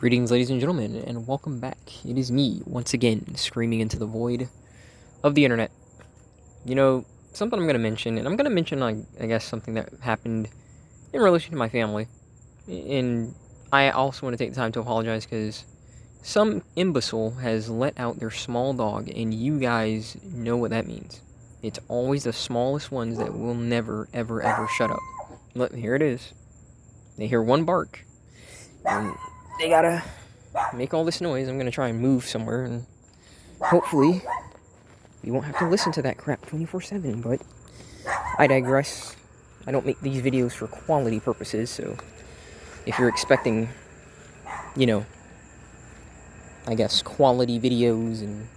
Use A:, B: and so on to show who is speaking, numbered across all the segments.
A: Greetings, ladies and gentlemen, and welcome back. It is me, once again, screaming into the void of the internet. You know, something I'm going to mention, and I'm going to mention, I guess, something that happened in relation to my family. And I also want to take the time to apologize because some imbecile has let out their small dog, and you guys know what that means. It's always the smallest ones that will never, ever, ever shut up. Look, here it is. They hear one bark, and they gotta make all this noise. I'm gonna try and move somewhere, and hopefully we won't have to listen to that crap 24/7, but I digress. I don't make these videos for quality purposes, so if you're expecting, I guess, quality videos and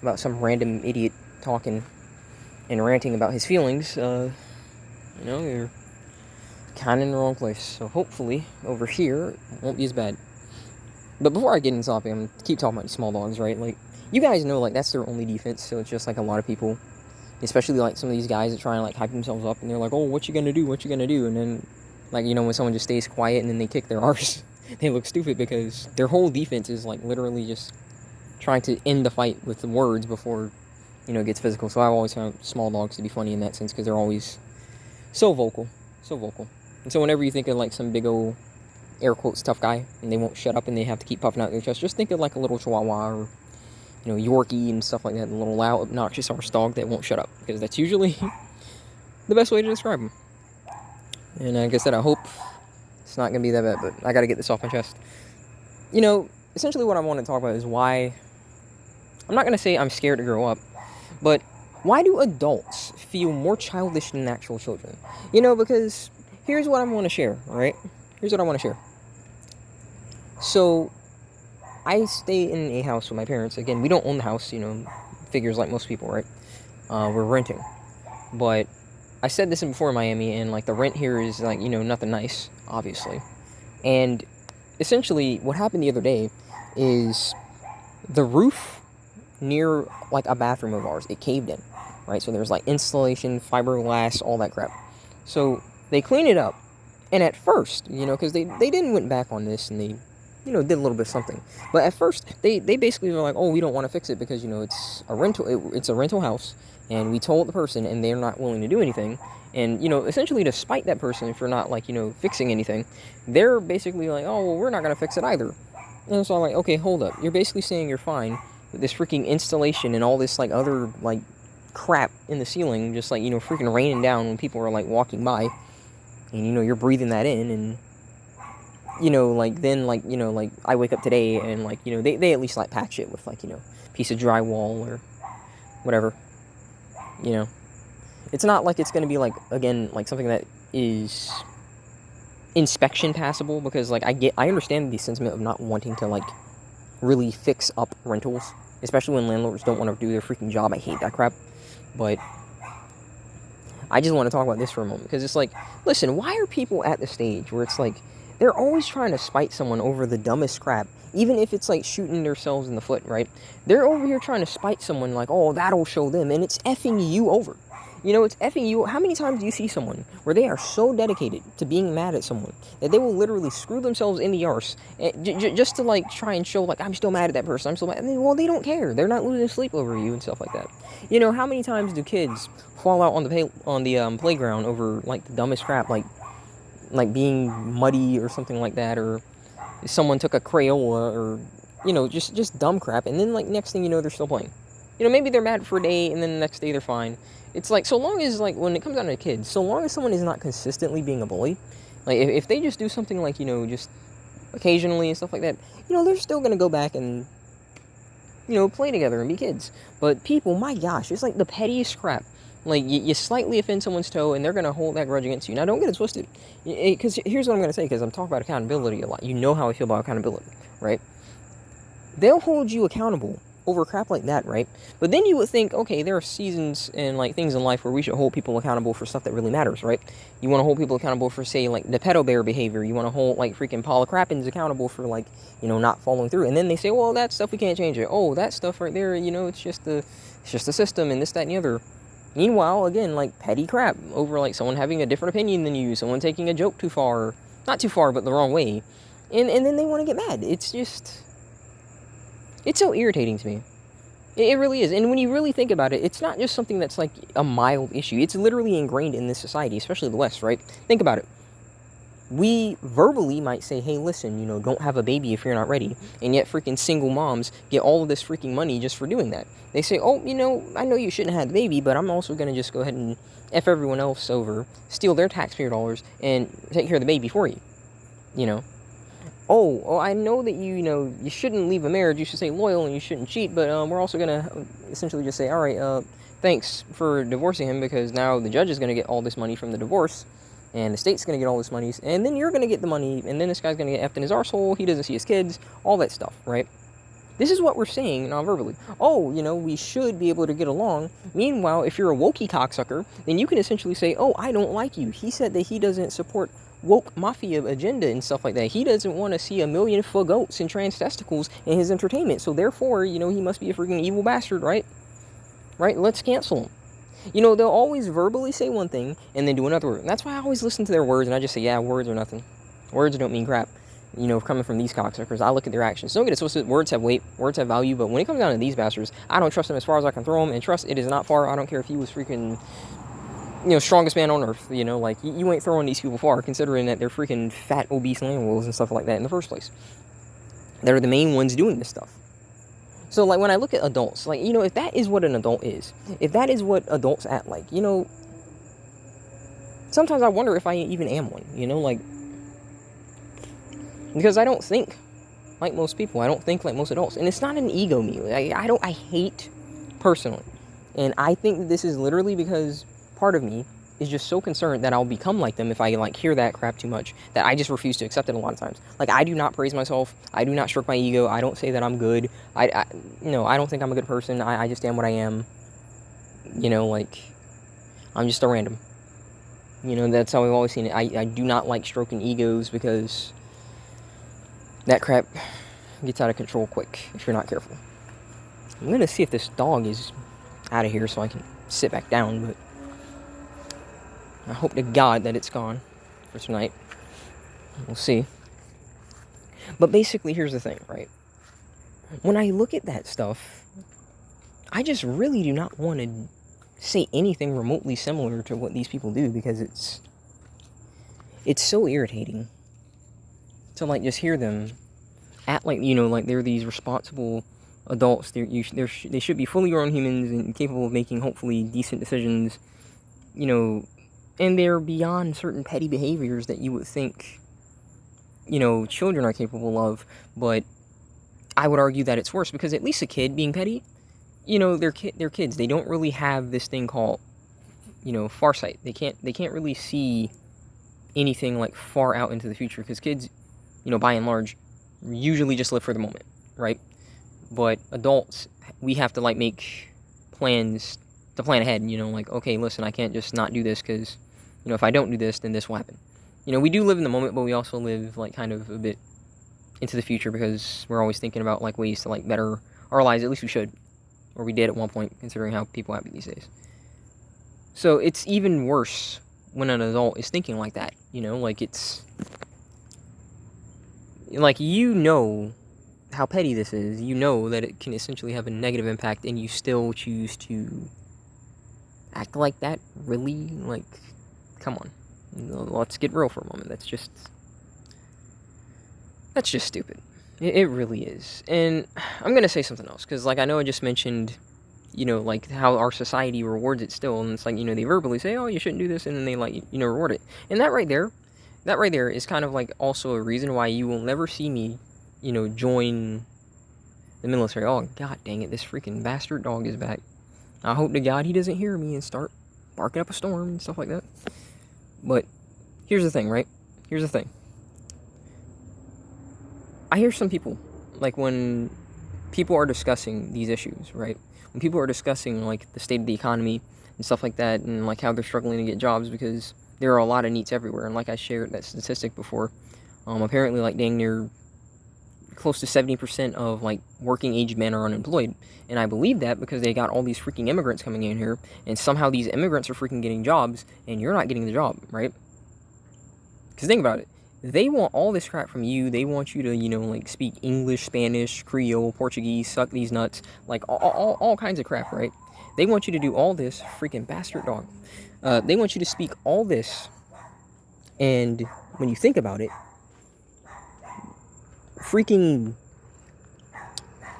A: about some random idiot talking and ranting about his feelings, you're kind of in the wrong place. So hopefully over here it won't be as bad. But before I get into the topic, I'm gonna keep talking about small dogs, right? Like, you guys know, like, that's their only defense. So it's just like a lot of people, especially like some of these guys that try and like hype themselves up, and they're like, "Oh, what you gonna do? What you gonna do?" And then, like, when someone just stays quiet and then they kick their arse, they look stupid because their whole defense is like literally just trying to end the fight with the words before it gets physical. So I've always found small dogs to be funny in that sense because they're always so vocal, so vocal. And so whenever you think of like some big old air quotes tough guy and they won't shut up and they have to keep puffing out their chest, just think of like a little chihuahua or Yorkie and stuff like that, a little loud, obnoxious arse dog that won't shut up, because that's usually the best way to describe them. And like I said, I hope it's not gonna be that bad, but I gotta get this off my chest. Essentially what I want to talk about is why I'm not gonna say I'm scared to grow up, but why do adults feel more childish than actual children? Because here's what I want to share, alright? Here's what I want to share. So, I stay in a house with my parents. Again, we don't own the house, figures like most people, right? We're renting. But I said this before in Miami, and like the rent here is like, nothing nice, obviously. And essentially, what happened the other day is the roof near like a bathroom of ours, it caved in, right? So there's like insulation, fiberglass, all that crap. So they cleaned it up. And at first, because they didn't went back on this, and they, did a little bit of something. But at first, they basically were like, oh, we don't want to fix it because, it's a rental house, and we told the person, and they're not willing to do anything. And, essentially to spite that person for not, like, fixing anything, they're basically like, oh, well, we're not going to fix it either. And so I'm like, okay, hold up. You're basically saying you're fine with this freaking installation and all this, like, other, like, crap in the ceiling, just, like, freaking raining down when people are, like, walking by. And, you're breathing that in, and, then, I wake up today, and, they at least, like, patch it with, like, piece of drywall or whatever, It's not like it's going to be, like, again, like, something that is inspection passable, because, like, I understand the sentiment of not wanting to, like, really fix up rentals, especially when landlords don't want to do their freaking job. I hate that crap, but I just want to talk about this for a moment, because it's like, listen, why are people at the stage where it's like, they're always trying to spite someone over the dumbest crap, even if it's like shooting themselves in the foot, right? They're over here trying to spite someone like, oh, that'll show them, and it's effing you over. It's effing you. How many times do you see someone where they are so dedicated to being mad at someone that they will literally screw themselves in the arse just to, like, try and show, like, I'm still mad at that person, I'm still mad. Well, they don't care. They're not losing sleep over you and stuff like that. How many times do kids fall out on the playground over, like, the dumbest crap, like being muddy or something like that, or someone took a Crayola, or just dumb crap, and then, like, next thing you know, they're still playing. Maybe they're mad for a day, and then the next day they're fine. It's like, so long as, like, when it comes down to kids, so long as someone is not consistently being a bully, like, if they just do something, like, just occasionally and stuff like that, they're still gonna go back and, play together and be kids. But people, my gosh, it's like the pettiest crap. Like, you slightly offend someone's toe, and they're going to hold that grudge against you. Now, don't get it twisted. Because here's what I'm going to say, because I'm talking about accountability a lot. You know how I feel about accountability, right? They'll hold you accountable over crap like that, right? But then you would think, okay, there are seasons and, like, things in life where we should hold people accountable for stuff that really matters, right? You want to hold people accountable for, say, like, the pedo bear behavior. You want to hold, like, freaking Paula Crappens accountable for, like, not following through. And then they say, well, that stuff, we can't change it. Oh, that stuff right there, it's just the system and this, that, and the other. Meanwhile, again, like, petty crap over, like, someone having a different opinion than you, someone taking a joke too far, not too far, but the wrong way. And then they want to get mad. It's so irritating to me. It really is. And when you really think about it, it's not just something that's like a mild issue. It's literally ingrained in this society, especially the West, right? Think about it. We verbally might say, hey, listen, don't have a baby if you're not ready. And yet freaking single moms get all of this freaking money just for doing that. They say, oh, I know you shouldn't have had the baby, but I'm also going to just go ahead and F everyone else over, steal their taxpayer dollars, and take care of the baby for you. Oh, I know that you shouldn't leave a marriage, you should stay loyal and you shouldn't cheat, but we're also going to essentially just say, all right, thanks for divorcing him, because now the judge is going to get all this money from the divorce, and the state's going to get all this money, and then you're going to get the money, and then this guy's going to get effed in his arsehole, he doesn't see his kids, all that stuff, right? This is what we're saying non-verbally. Oh, we should be able to get along. Meanwhile, if you're a wokey cocksucker, then you can essentially say, oh, I don't like you. He said that he doesn't support woke mafia agenda and stuff like that. He doesn't want to see 1,000,000 goats and trans testicles in his entertainment. So therefore, he must be a freaking evil bastard, right? Right? Let's cancel him. They'll always verbally say one thing and then do another word. And that's why I always listen to their words and I just say, yeah, words are nothing. Words don't mean crap. Coming from these cocksuckers, I look at their actions. Don't get it twisted. Words have weight. Words have value. But when it comes down to these bastards, I don't trust them as far as I can throw them. And trust, it is not far. I don't care if he was freaking, strongest man on earth. Like, you ain't throwing these people far, considering that they're freaking fat, obese land wolves and stuff like that in the first place. They're the main ones doing this stuff. So, like, when I look at adults, like, if that is what an adult is, if that is what adults act like, sometimes I wonder if I even am one, like, because I don't think like most people. I don't think like most adults. And it's not an ego me. I hate personally. And I think that this is literally because part of me is just so concerned that I'll become like them if I like hear that crap too much, that I just refuse to accept it a lot of times. Like, I do not praise myself. I do not stroke my ego. I don't say that I'm good. I don't think I'm a good person. I just am what I am. Like, I'm just a random. That's how I've always seen it. I do not like stroking egos because that crap gets out of control quick if you're not careful. I'm going to see if this dog is out of here so I can sit back down, but I hope to God that it's gone for tonight. We'll see. But basically, here's the thing, right? When I look at that stuff, I just really do not want to say anything remotely similar to what these people do, because it's so irritating to like just hear them act like like they're these responsible adults. They should be fully grown humans and capable of making hopefully decent decisions, and they're beyond certain petty behaviors that you would think children are capable of. But I would argue that it's worse, because at least a kid being petty, they're kids. They don't really have this thing called farsight. They can't really see anything like far out into the future, because kids, by and large, usually just live for the moment, right? But adults, we have to like make plans to plan ahead, like, okay, listen, I can't just not do this, because if I don't do this, then this will happen. We do live in the moment, but we also live like kind of a bit into the future, because we're always thinking about like ways to like better our lives. At least we should, or we did at one point, considering how people act these days. So it's even worse when an adult is thinking like that, like it's like, how petty this is, that it can essentially have a negative impact, and you still choose to act like that? Really? Like, come on. Let's get real for a moment. That's just stupid. It really is. And I'm going to say something else, because, like, I know I just mentioned, like, how our society rewards it still, and it's like, they verbally say, oh, you shouldn't do this, and then they, like, reward it. And that right there is kind of, like, also a reason why you will never see me, join the military. Oh, god dang it, this freaking bastard dog is back. I hope to God he doesn't hear me and start barking up a storm and stuff like that. But here's the thing, right? Here's the thing. I hear some people, like, when people are discussing these issues, right? When people are discussing, like, the state of the economy and stuff like that, and, like, how they're struggling to get jobs because there are a lot of NEETs everywhere. And, like, I shared that statistic before, apparently, like, dang near close to 70% of, like, working-age men are unemployed. And I believe that because they got all these freaking immigrants coming in here, and somehow these immigrants are freaking getting jobs, and you're not getting the job, right? Because think about it. They want all this crap from you. They want you to, like, speak English, Spanish, Creole, Portuguese, suck these nuts, like all kinds of crap, right? They want you to do all this, freaking bastard dog. They want you to speak all this, and when you think about it, freaking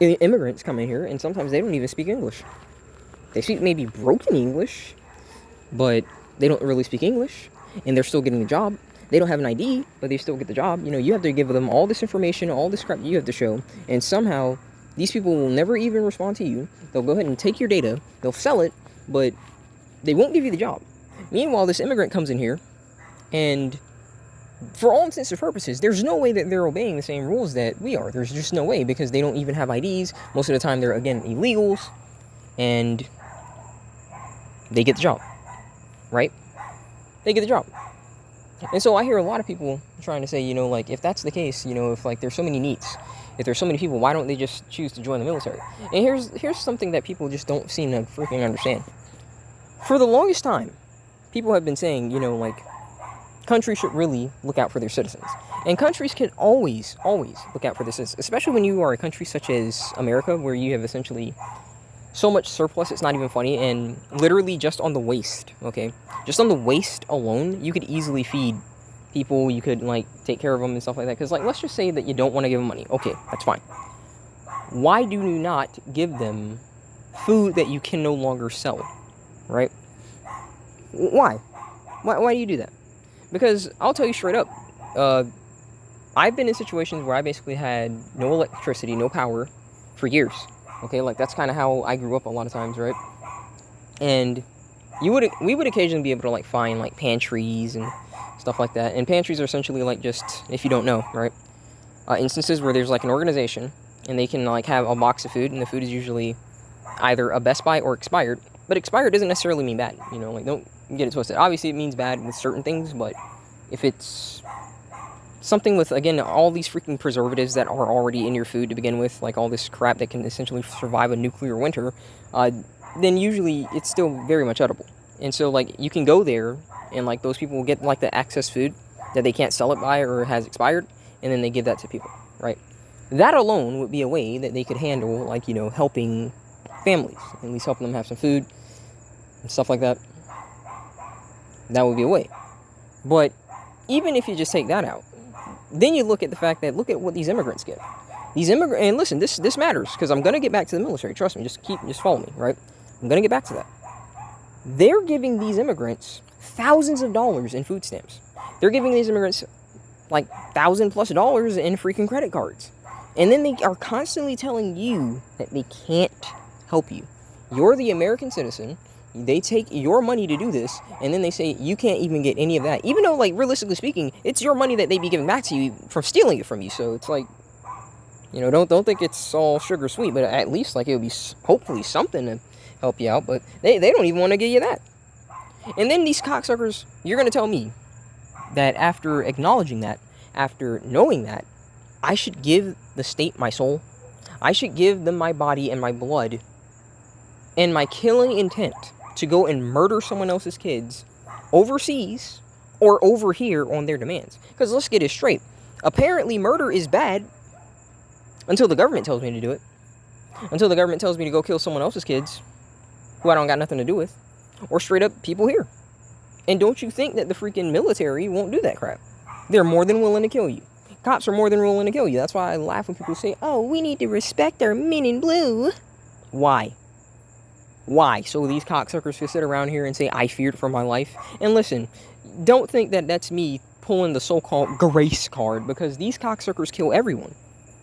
A: immigrants come in here, and sometimes they don't even speak English. They speak maybe broken English, but they don't really speak English, and they're still getting the job. They don't have an ID, but they still get the job. You have to give them all this information, all this crap you have to show, and somehow these people will never even respond to you. They'll go ahead and take your data, they'll sell it, but they won't give you the job. Meanwhile, this immigrant comes in here, and for all intents and purposes, there's no way that they're obeying the same rules that we are. There's just no way, because they don't even have IDs. Most of the time, they're, again, illegals, and they get the job, right? They get the job. And so I hear a lot of people trying to say, like, if that's the case, if, like, there's so many NEETs, if there's so many people, why don't they just choose to join the military? And here's something that people just don't seem to freaking understand. For the longest time, people have been saying, like, countries should really look out for their citizens. And countries can always look out for their citizens, especially when you are a country such as America, where you have essentially so much surplus, it's not even funny, and literally just on the waste, okay? Just on the waste alone, you could easily feed people, you could, like, take care of them and stuff like that, because, like, let's just say that you don't want to give them money. Okay, that's fine. Why do you not give them food that you can no longer sell, right? Why? Why do you do that? Because I'll tell you straight up, I've been in situations where I basically had no electricity, no power for years. Okay, like, that's kind of how I grew up a lot of times, right? And we would occasionally be able to, like, find, like, pantries and stuff like that. And pantries are essentially, like, just, if you don't know, right? Instances where there's, like, an organization, and they can, like, have a box of food, and the food is usually either a Best Buy or expired. But expired doesn't necessarily mean bad, like, don't get it twisted. Obviously, it means bad with certain things, but if it's something with, again, all these freaking preservatives that are already in your food to begin with, like all this crap that can essentially survive a nuclear winter, then usually it's still very much edible. And so, like, you can go there, and, like, those people will get, like, the excess food that they can't sell it by or has expired, and then they give that to people, right? That alone would be a way that they could handle, like, helping families, at least helping them have some food and stuff like that. That would be a way. But even if you just take that out, then you look at the fact that, look at what these immigrants get. And listen, this matters, because I'm going to get back to the military. Trust me, just follow me, right? I'm going to get back to that. They're giving these immigrants thousands of dollars in food stamps. They're giving these immigrants, like, $1,000+ in freaking credit cards. And then they are constantly telling you that they can't help you. You're the American citizen. They take your money to do this, and then they say you can't even get any of that. Even though, like, realistically speaking, it's your money that they be giving back to you from stealing it from you. So it's like, don't think it's all sugar sweet, but at least, like, it would be hopefully something to help you out. But they don't even want to give you that. And then these cocksuckers, you're going to tell me that after acknowledging that, after knowing that, I should give the state my soul. I should give them my body and my blood and my killing intent to go and murder someone else's kids overseas or over here on their demands. Because let's get it straight. Apparently, murder is bad until the government tells me to do it. Until the government tells me to go kill someone else's kids who I don't got nothing to do with. Or straight up people here. And don't you think that the freaking military won't do that crap? They're more than willing to kill you. Cops are more than willing to kill you. That's why I laugh when people say, oh, we need to respect our men in blue. Why? Why? So these cocksuckers can sit around here and say, I feared for my life? And listen, don't think that that's me pulling the so-called grace card, because these cocksuckers kill everyone.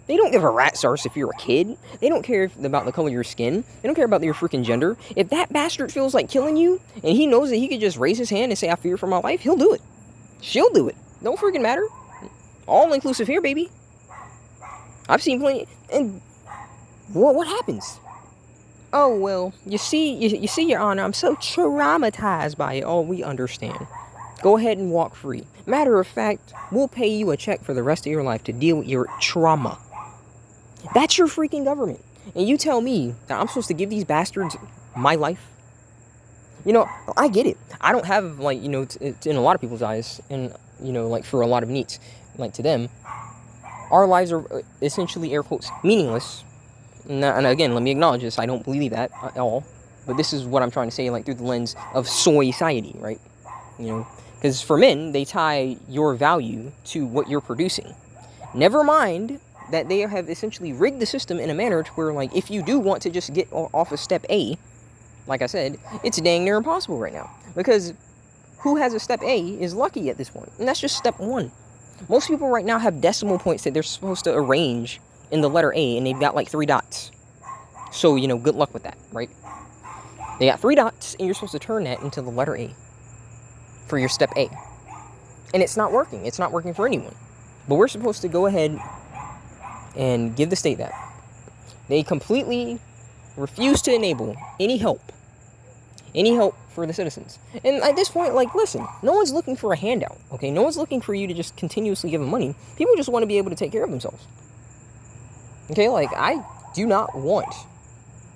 A: They don't give a rat's arse if you're a kid. They don't care about the color of your skin. They don't care about your freaking gender. If that bastard feels like killing you, and he knows that he could just raise his hand and say, I fear for my life, he'll do it. She'll do it. Don't freaking matter. All inclusive here, baby. I've seen plenty. And what happens? Oh, well, you see, Your Honor, I'm so traumatized by it. Oh, we understand. Go ahead and walk free. Matter of fact, we'll pay you a check for the rest of your life to deal with your trauma. That's your freaking government. And you tell me that I'm supposed to give these bastards my life? I get it. I don't have, like, in a lot of people's eyes, and, like for a lot of NEETs, like to them, our lives are essentially, air quotes, meaningless. And again, let me acknowledge this, I don't believe that at all, but this is what I'm trying to say, like through the lens of soy-society, right? Because for men, they tie your value to what you're producing. Never mind that they have essentially rigged the system in a manner to where, like, if you do want to just get off of step A, like I said, it's dang near impossible right now. Because who has a step A is lucky at this point. And that's just step 1. Most people right now have decimal points that they're supposed to arrange in the letter A, and they've got like 3 dots. So, good luck with that, right? They got 3 dots, and you're supposed to turn that into the letter A for your step A. And it's not working. It's not working for anyone. But we're supposed to go ahead and give the state that. They completely refuse to enable any help for the citizens. And at this point, like, listen, no one's looking for a handout, okay? No one's looking for you to just continuously give them money. People just want to be able to take care of themselves. Okay, like, I do not want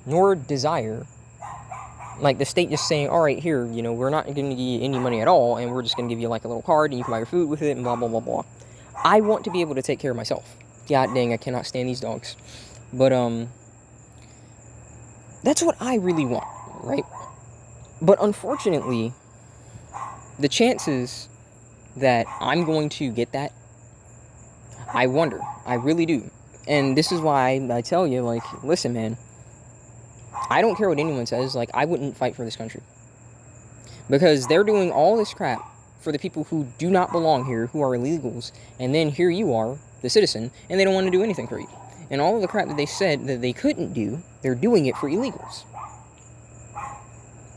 A: nor desire, like, the state just saying, all right, here, we're not going to give you any money at all, and we're just going to give you, like, a little card, and you can buy your food with it, and blah, blah, blah, blah. I want to be able to take care of myself. God dang, I cannot stand these dogs. But, that's what I really want, right? But unfortunately, the chances that I'm going to get that, I wonder. I really do. And this is why I tell you, like, listen, man, I don't care what anyone says. Like, I wouldn't fight for this country. Because they're doing all this crap for the people who do not belong here, who are illegals. And then here you are, the citizen, and they don't want to do anything for you. And all of the crap that they said that they couldn't do, they're doing it for illegals.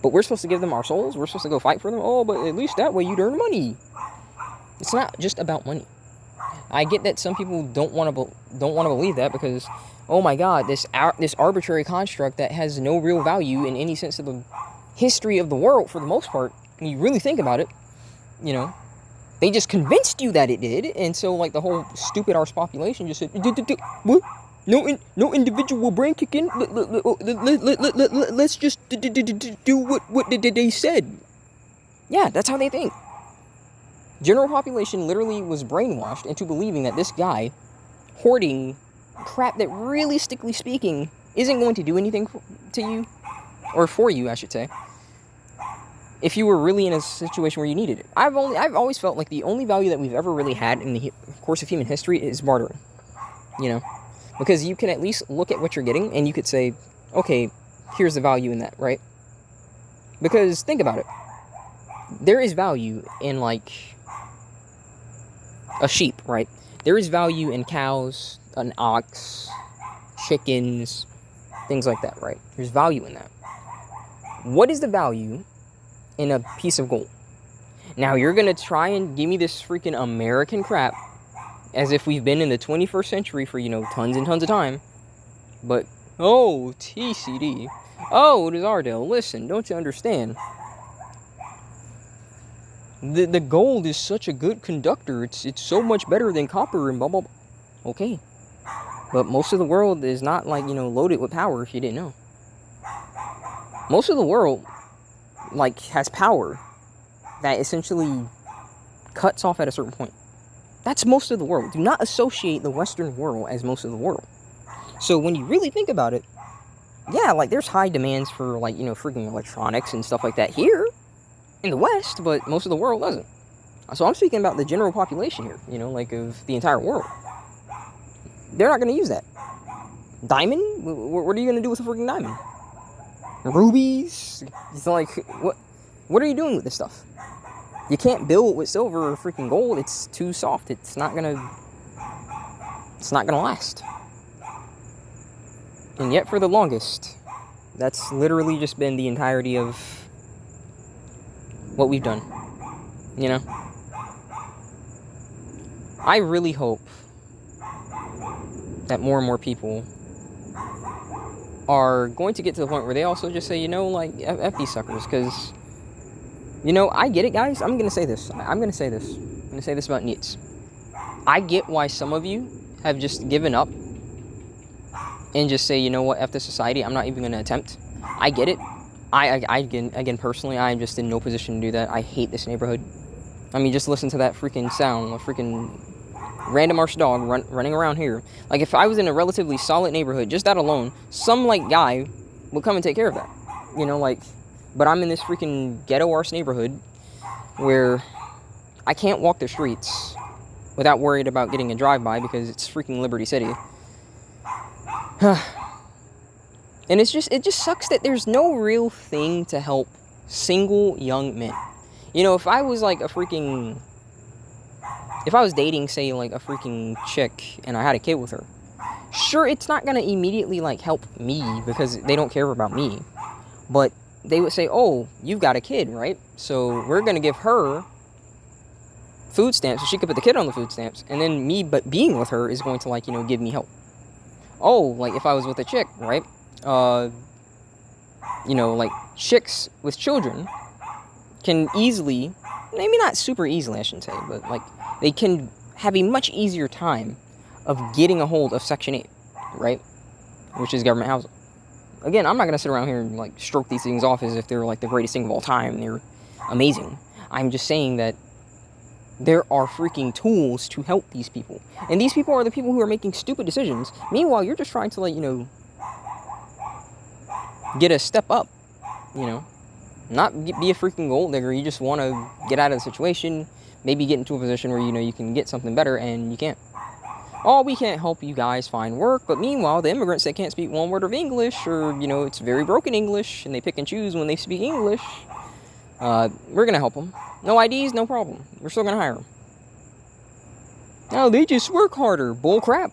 A: But we're supposed to give them our souls? We're supposed to go fight for them? Oh, but at least that way you'd earn money. It's not just about money. I get that some people don't want to believe that because, oh my God, this arbitrary construct that has no real value in any sense of the history of the world for the most part, when you really think about it, they just convinced you that it did, and so like the whole stupid arse population just said, what? No individual brain kicking. Let's just do what they said. Yeah, that's how they think. General population literally was brainwashed into believing that this guy hoarding crap that, realistically speaking, isn't going to do anything to you, or for you, I should say, if you were really in a situation where you needed it. I've always felt like the only value that we've ever really had in the course of human history is bartering. Because you can at least look at what you're getting and you could say, okay, here's the value in that, right? Because think about it. There is value in, like, a sheep, right? There is value in cows, an ox, chickens, things like that, right? There's value in that. What is the value in a piece of gold? Now, you're going to try and give me this freaking American crap as if we've been in the 21st century for, tons and tons of time. But, oh, TCD. Oh, Desardale, listen, don't you understand? The gold is such a good conductor. It's so much better than copper and blah, blah, blah. Okay. But most of the world is not, like, loaded with power, if you didn't know. Most of the world, like, has power that essentially cuts off at a certain point. That's most of the world. Do not associate the Western world as most of the world. So when you really think about it, yeah, like, there's high demands for, like, freaking electronics and stuff like that here in the West, but most of the world doesn't. So I'm speaking about the general population here, like, of the entire world. They're not going to use that. Diamond? What are you going to do with a freaking diamond? Rubies? It's like, what are you doing with this stuff? You can't build with silver or freaking gold. It's too soft. It's not gonna last. And yet, for the longest, that's literally just been the entirety of what we've done. I really hope that more and more people are going to get to the point where they also just say, like, F these suckers, because I get it, guys. I'm going to say this about NEETs. I get why some of you have just given up and just say, what, F the society, I'm not even going to attempt. I get it. I again, personally, I'm just in no position to do that. I hate this neighborhood. I mean, just listen to that freaking sound. A freaking random arse dog running around here. Like, if I was in a relatively solid neighborhood, just that alone, some, like, guy would come and take care of that. You know, like, but I'm in this freaking ghetto arse neighborhood where I can't walk the streets without worried about getting a drive-by because it's freaking Liberty City. And it just sucks that there's no real thing to help single young men. You know, if I was dating, say, like, a freaking chick and I had a kid with her, sure, it's not gonna immediately, like, help me because they don't care about me. But they would say, oh, you've got a kid, right? So we're gonna give her food stamps so she could put the kid on the food stamps, and then me, but being with her is going to, like, you know, give me help. Oh, like, if I was with a chick, right? You know, like, chicks with children can easily, maybe not super easily, I shouldn't say, but, like, they can have a much easier time of getting a hold of Section 8, right? Which is government housing. Again, I'm not going to sit around here and, like, stroke these things off as if they're, like, the greatest thing of all time. They're amazing. I'm just saying that there are freaking tools to help these people. And these people are the people who are making stupid decisions. Meanwhile, you're just trying to, like, you know, get a step up, you know. Not be a freaking gold digger. You just want to get out of the situation, maybe get into a position where, you know, you can get something better, and you can't. Oh, we can't help you guys find work, but meanwhile, the immigrants that can't speak one word of English, or, you know, it's very broken English, and they pick and choose when they speak English, we're going to help them. No IDs, no problem. We're still going to hire them. No, they just work harder. Bull crap.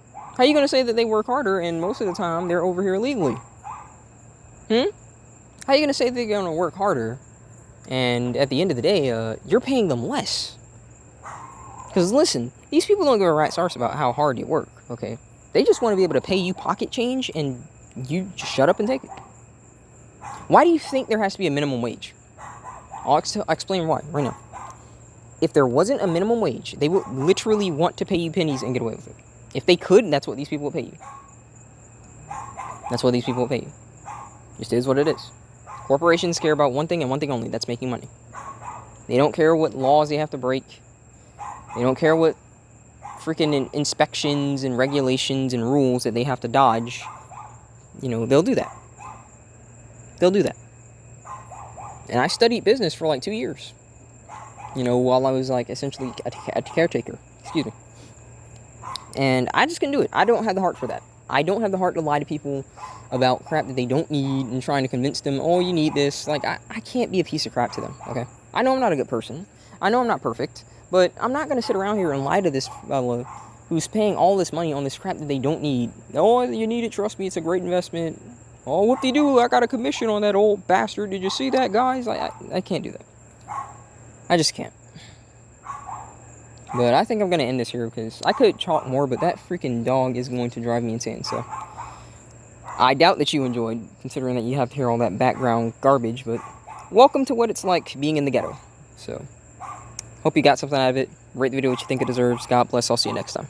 A: How are you going to say that they work harder, and most of the time, they're over here illegally? How are you going to say they're going to work harder, and at the end of the day, you're paying them less? Because listen, these people don't give a rat's arse about how hard you work, okay? They just want to be able to pay you pocket change, and you just shut up and take it. Why do you think there has to be a minimum wage? I'll explain why right now. If there wasn't a minimum wage, they would literally want to pay you pennies and get away with it. If they could, that's what these people would pay you. That's what these people would pay you. Just is what it is. Corporations care about one thing and one thing only. That's making money. They don't care what laws they have to break. They don't care what freaking inspections and regulations and rules that they have to dodge. You know, they'll do that. They'll do that. And I studied business for like 2 years. You know, while I was like essentially a caretaker. Excuse me. And I just couldn't do it. I don't have the heart for that. I don't have the heart to lie to people about crap that they don't need and trying to convince them, oh, you need this. Like, I can't be a piece of crap to them, okay? I know I'm not a good person. I know I'm not perfect. But I'm not going to sit around here and lie to this fellow who's paying all this money on this crap that they don't need. Oh, you need it. Trust me. It's a great investment. Oh, whoop-de-doo. I got a commission on that old bastard. Did you see that, guys? I can't do that. I just can't. But I think I'm going to end this here because I could talk more, but that freaking dog is going to drive me insane. So I doubt that you enjoyed, considering that you have to hear all that background garbage. But welcome to what it's like being in the ghetto. So hope you got something out of it. Rate the video what you think it deserves. God bless. I'll see you next time.